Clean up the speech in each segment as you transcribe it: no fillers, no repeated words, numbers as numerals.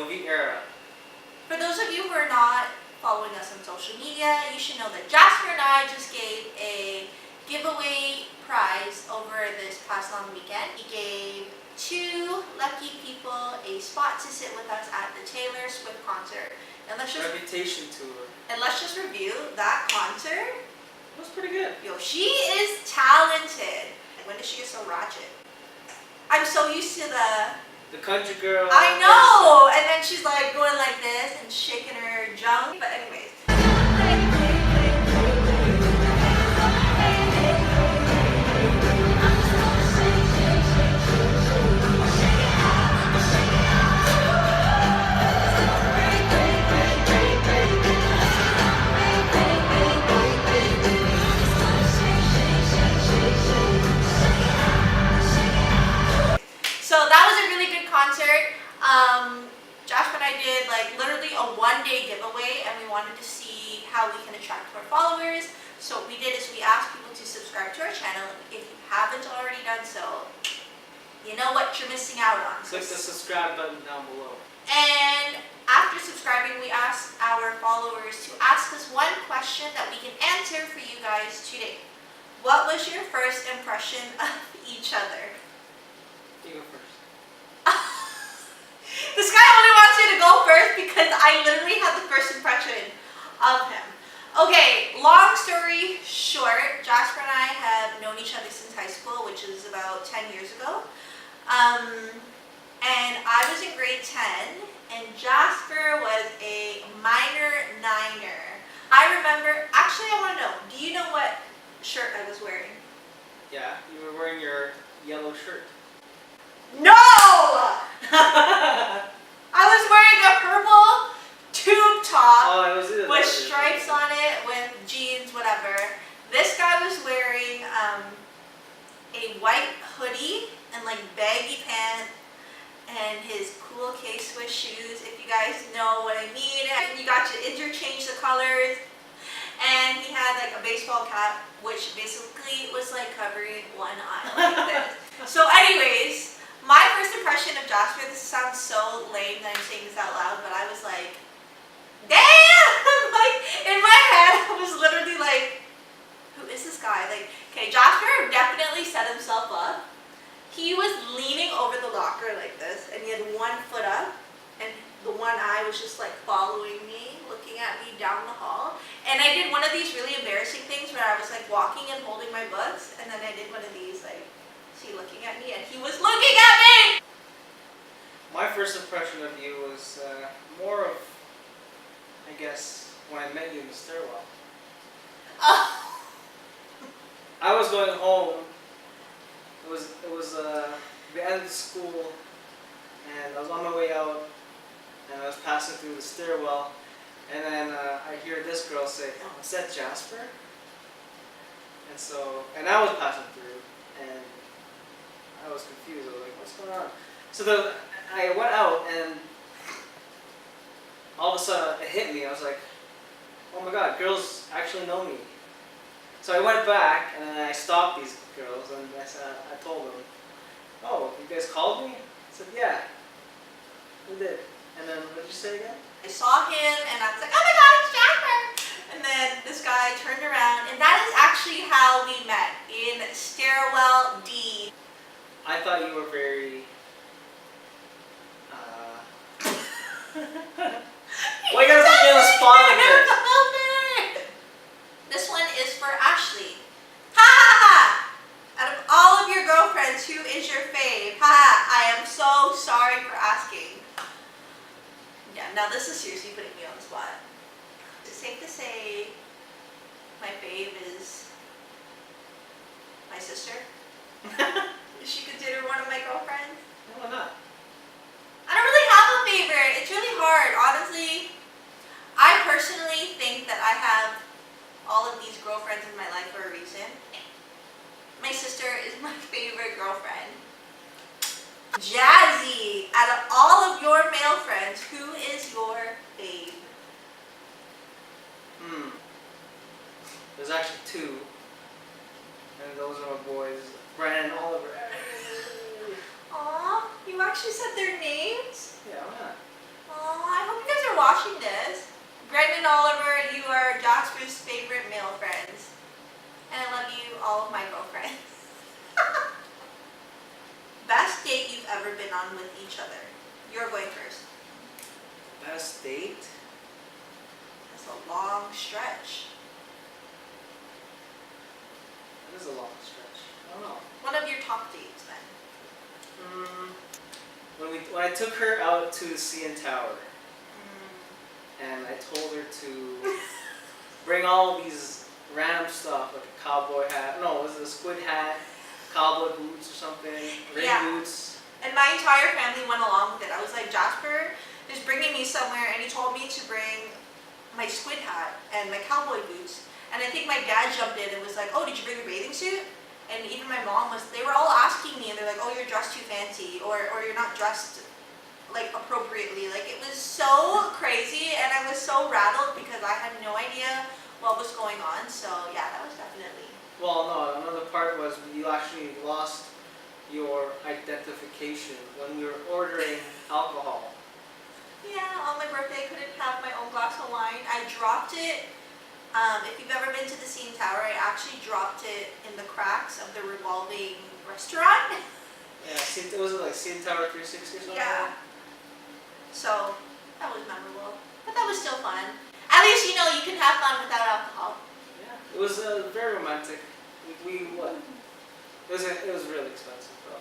Novi era. For those of you who are not following us on social media, you should know that Jasper and I just gave a giveaway prize over this past long weekend. He gave 2 lucky people a spot to sit with us at the Taylor Swift concert. And let's just Reputation tour. review that concert. It was pretty good. Yo, she is talented. When did she get so ratchet? I'm so used to the country girl. I know! And then she's like going like this and shaking her junk. But anyways. So that was a really good concert. Josh and I did like literally a 1-day giveaway, and we wanted to see how we can attract more followers. So what we did is we asked people to subscribe to our channel. If you haven't already done so, you know what you're missing out on. Click the subscribe button down below. And after subscribing, we asked our followers to ask us one question that we can answer for you guys today. What was your first impression of each other? You go first. This guy only wants you to go first because I literally had the first impression of him. Okay, long story short, Jasper and I have known each other since high school, which is about 10 years ago. And I was in grade 10, and Jasper was a minor niner. I remember, actually I want to know, do you know what shirt I was wearing? Yeah, you were wearing your yellow shirt. No! I was wearing a purple tube top with stripes on it, with jeans, whatever. This guy was wearing a white hoodie and like baggy pants and his cool K-Swiss shoes, if you guys know what I mean. You got to interchange the colors. And he had like a baseball cap, which basically was like covering one eye like this. So anyways, my first impression of Jasper, this sounds so lame that I'm saying this out loud, but I was like, damn! Like, in my head, I was literally like, who is this guy? Like, okay, Jasper definitely set himself up. He was leaning over the locker like this, and he had one foot up, and the one eye was just like following me, looking at me down the hall. And I did one of these really embarrassing things where I was like walking and holding my books, and then I did one of these like, he looking at me, and he was looking at me! My first impression of you was more of, I guess, when I met you in the stairwell. Oh. I was going home. It was the end of school, and I was on my way out, and I was passing through the stairwell, and then I hear this girl say, "Oh, is that Jasper?" And I was passing through, and I was confused. I was like, what's going on? So I went out, and all of a sudden it hit me. I was like, oh my god, girls actually know me. So I went back, and then I stopped these girls, and I told them, oh, you guys called me? I said, yeah, we did. And then what did you say again? I saw him, and I was like, oh my god, it's Jasper! And then this guy turned around, and that is actually how we met, in Stairwell D. I thought you were very, why you gotta put me on the spot like this? This one is for Ashley. Ha ha ha! Out of all of your girlfriends, who is your fave? Ha ha! I am so sorry for asking. Yeah, now this is seriously putting me on the spot. Is it safe to say my fave is my sister? Is she considered one of my girlfriends? Why not? I don't really have a favorite. It's really hard. Honestly, I personally think that I have all of these girlfriends in my life for a reason. My sister is my favorite girlfriend. Jazzy, out of all of your male friends, who is your fave? There's actually 2. And those are my boys, Brandon and Oliver. Aw, you actually said their names? Yeah, why not? you're watching this, Greg and Oliver, you are Jasper's favorite male friends. And I love you, all of my girlfriends. Best date you've ever been on with each other. You're going first. Best date? That's a long stretch. That is a long stretch. I don't know. One of your top dates then. When I took her out to the CN Tower, and I told her to bring all these random stuff, like a cowboy hat. No, it was a squid hat, cowboy boots or something, rain boots. And my entire family went along with it. I was like, Jasper is bringing me somewhere, and he told me to bring my squid hat and my cowboy boots. And I think my dad jumped in and was like, oh, did you bring your bathing suit? And even my mom they were all asking me, and they're like, oh, you're dressed too fancy, or you're not dressed like appropriately. Like, it was so crazy, and I was so rattled because I had no idea what was going on. So yeah, that was definitely. Well, no, another part was you actually lost your identification when we were ordering alcohol. Yeah, on my birthday I couldn't have my own glass of wine. I dropped it. If you've ever been to the CN Tower, I actually dropped it in the cracks of the revolving restaurant. Yeah, was it like CN Tower 360 or something? Yeah. So, that was memorable. But that was still fun. At least you know you can have fun without alcohol. Yeah, it was very romantic. It was really expensive though.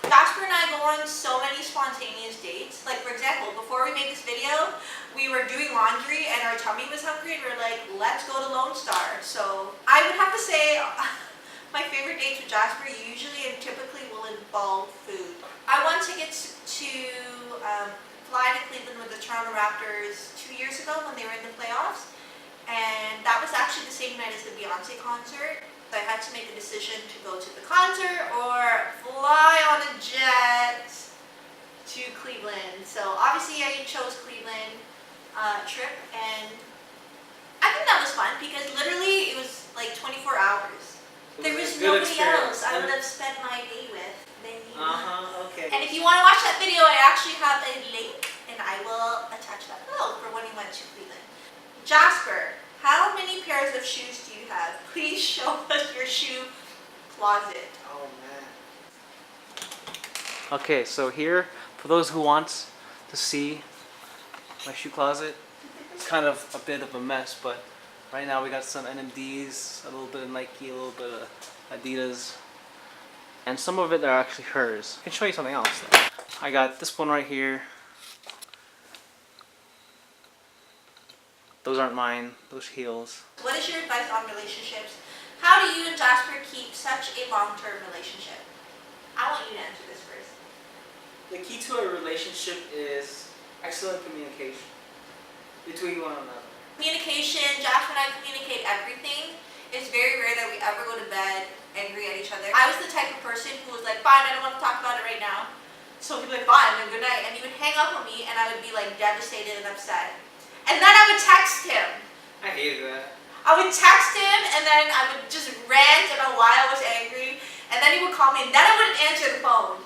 Jasper and I go on so many spontaneous dates. Like, for example, before we made this video, we were doing laundry and our tummy was hungry and we were like, let's go to Lone Star. So I would have to say my favorite dates with Jasper usually and typically will involve food. I won tickets to fly to Cleveland with the Toronto Raptors 2 years ago when they were in the playoffs. And that was actually the same night as the Beyonce concert. So I had to make a decision to go to the concert or fly on a jet to Cleveland. So obviously I chose Cleveland trip, and I think that was fun because literally it was like 24 hours. There was nobody else I would have spent my day with than you. Okay. And if you want to watch that video, I actually have a link and I will attach that below for when we went to Cleveland. Jasper, how many pairs of shoes do you have? Please show us your shoe closet. Oh man. Okay, so here, for those who want to see my shoe closet, it's kind of a bit of a mess, but right now we got some NMDs, a little bit of Nike, a little bit of Adidas, and some of it are actually hers. I can show you something else though. I got this one right here. Those aren't mine, those heels. What is your advice on relationships? How do you and Jasper keep such a long-term relationship? I want you to answer this first. The key to a relationship is excellent communication between one another. Communication, Jasper and I communicate everything. It's very rare that we ever go to bed angry at each other. I was the type of person who was like, fine, I don't want to talk about it right now. So he'd be like, fine, then good night. And he would hang up on me and I would be like devastated and upset. And then I would text him. I hated that. I would text him and then I would just rant about why I was angry. And then he would call me and then I wouldn't answer the phone.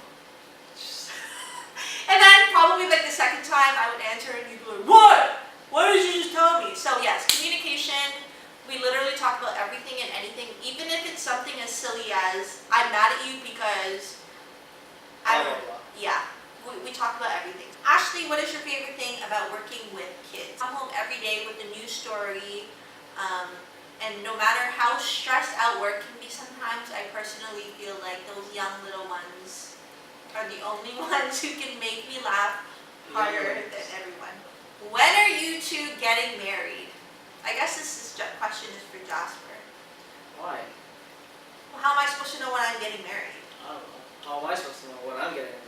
And then probably like the second time I would answer and he'd be like, what? What did you just tell me? So yes, communication. We literally talk about everything and anything, even if it's something as silly as I'm mad at you because yeah. We talk about everything. Ashley, what is your favorite thing about working with kids? I'm home every day with a new story, and no matter how stressed out work can be sometimes, I personally feel like those young little ones are the only ones who can make me laugh harder than everyone. When are you two getting married? I guess this question is for Jasper. Why? Well, how am I supposed to know when I'm getting married? I don't know. How am I supposed to know when I'm getting married?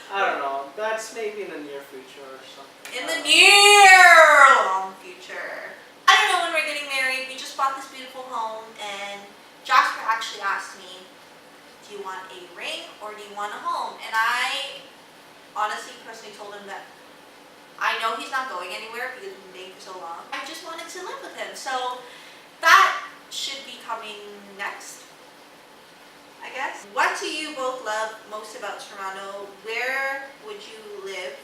I don't know. That's maybe in the near future or something. In the near long future. I don't know when we're getting married. We just bought this beautiful home and Jasper actually asked me, do you want a ring or do you want a home? And I honestly personally told him that I know he's not going anywhere because we've been dating for so long. I just wanted to live with him. So that should be coming next, I guess. What do you both love most about Toronto? Where would you live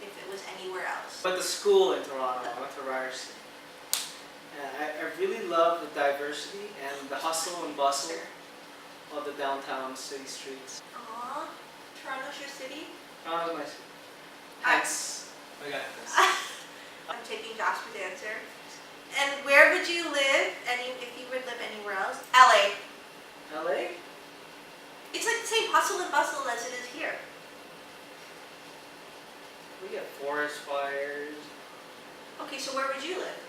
if it was anywhere else. But the school in Toronto, I went to Ryerson. And I really love the diversity and the hustle and bustle of the downtown city streets. Aww, Toronto's your city? Toronto's my city. Hence, I got this. I'm taking Jasper to answer. And where would you live if you would live anywhere else? LA. LA? It's like the same hustle and bustle as it is here. We get forest fires. Okay, so where would you live?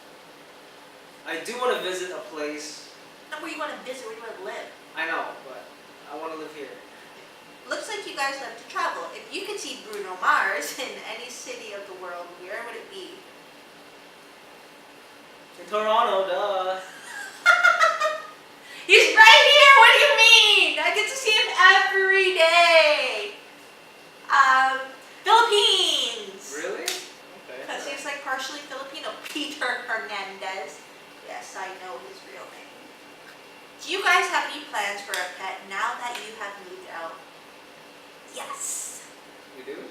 I do want to visit a place. Not where you want to visit, where you want to live. I know, but I want to live here. Looks like you guys love to travel. If you could see Bruno Mars in any city of the world, where would it be? In Toronto, duh. He's right here! What do you mean? I get to see him every day. Philippines! Really? Okay. Because he's like partially Filipino. Peter Hernandez. Yes, I know his real name. Do you guys have any plans for a pet now that you have moved out? Yes. You do?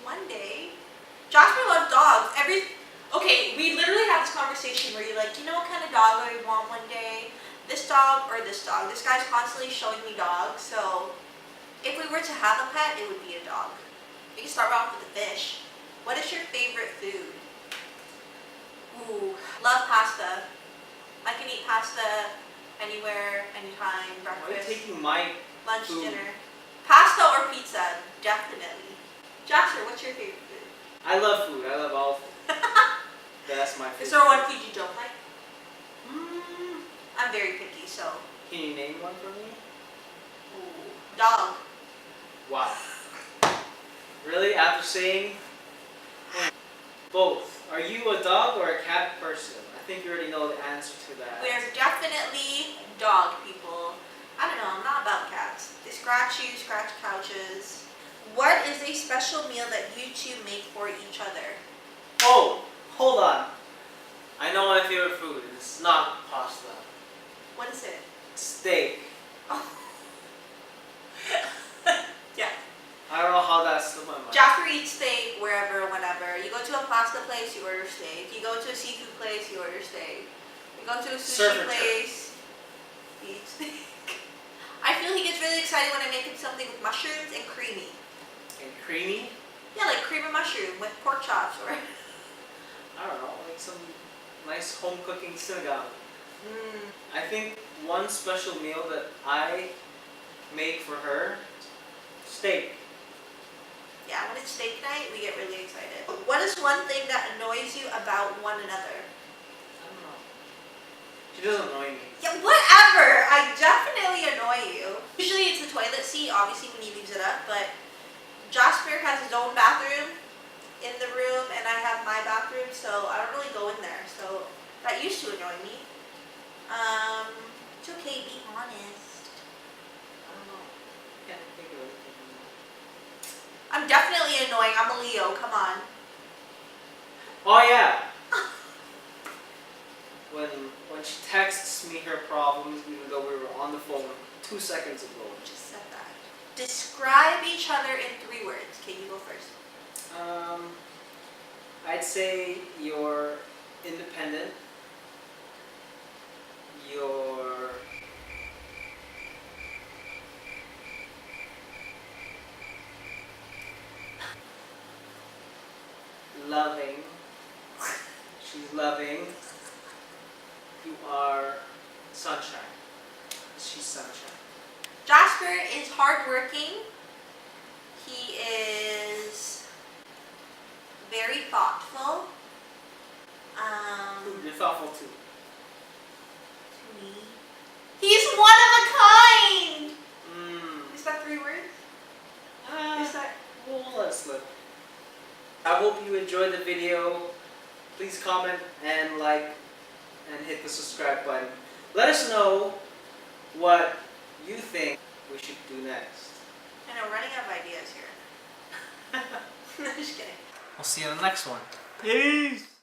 One day. Jasper loves dogs. Okay, we literally have this conversation where you're like, you know what kind of dog I want one day? This dog or this dog. This guy's constantly showing me dogs, so if we were to have a pet, it would be a dog. We can start off with the fish. What is your favorite food? Ooh, love pasta. I can eat pasta anywhere, anytime, Why are you breakfast, taking my lunch, food? dinner. Pasta or pizza, definitely. Jasper, what's your favorite food? I love food. I love all food. That's my favorite. Is there one food you don't like? I'm very picky, so. Can you name one for me? Ooh, dog. Wow. Really? After saying both. Are you a dog or a cat person? I think you already know the answer to that. We're definitely dog people. I don't know, I'm not about cats. They scratch you, scratch couches. What is a special meal that you two make for each other? Oh, hold on. I know my favorite food. It's not pasta. What is it? Steak. Oh. Yeah. I don't know how that slipped my mind. Jasper eats steak wherever, whenever. You go to a pasta place, you order steak. You go to a seafood place, you order steak. You go to a sushi place, you eat steak. I feel he gets really excited when I make him something with mushrooms and creamy. And creamy? Yeah, like cream and mushroom with pork chops or... I don't know, like some nice home cooking sinigang. Mm. I think one special meal that I make for her, steak. Yeah, when it's steak night, we get really excited. What is one thing that annoys you about one another? I don't know. She doesn't annoy me. Yeah, whatever! I definitely annoy you. Usually it's the toilet seat, obviously when he leaves it up, but Jasper has his own bathroom in the room, and I have my bathroom, so I don't really go in there, so that used to annoy me. It's okay, be honest. I don't know. Can't think of anything. I'm definitely annoying, I'm a Leo, come on. Oh yeah! When she texts me her problems, even though we were on the phone 2 seconds ago. Just said that. Describe each other in 3 words. Okay, you go first. I'd say you're independent. You're loving. She's loving. You are sunshine. She's sunshine. Jasper is hardworking. He is very thoughtful. You're thoughtful too. To me. He's one of a kind! Is that 3 words? Is that... Well, let's slip. I hope you enjoyed the video. Please comment and like and hit the subscribe button. Let us know what you think we should do next. I know, running out of ideas here. Just kidding. I'll see you in the next one. Peace!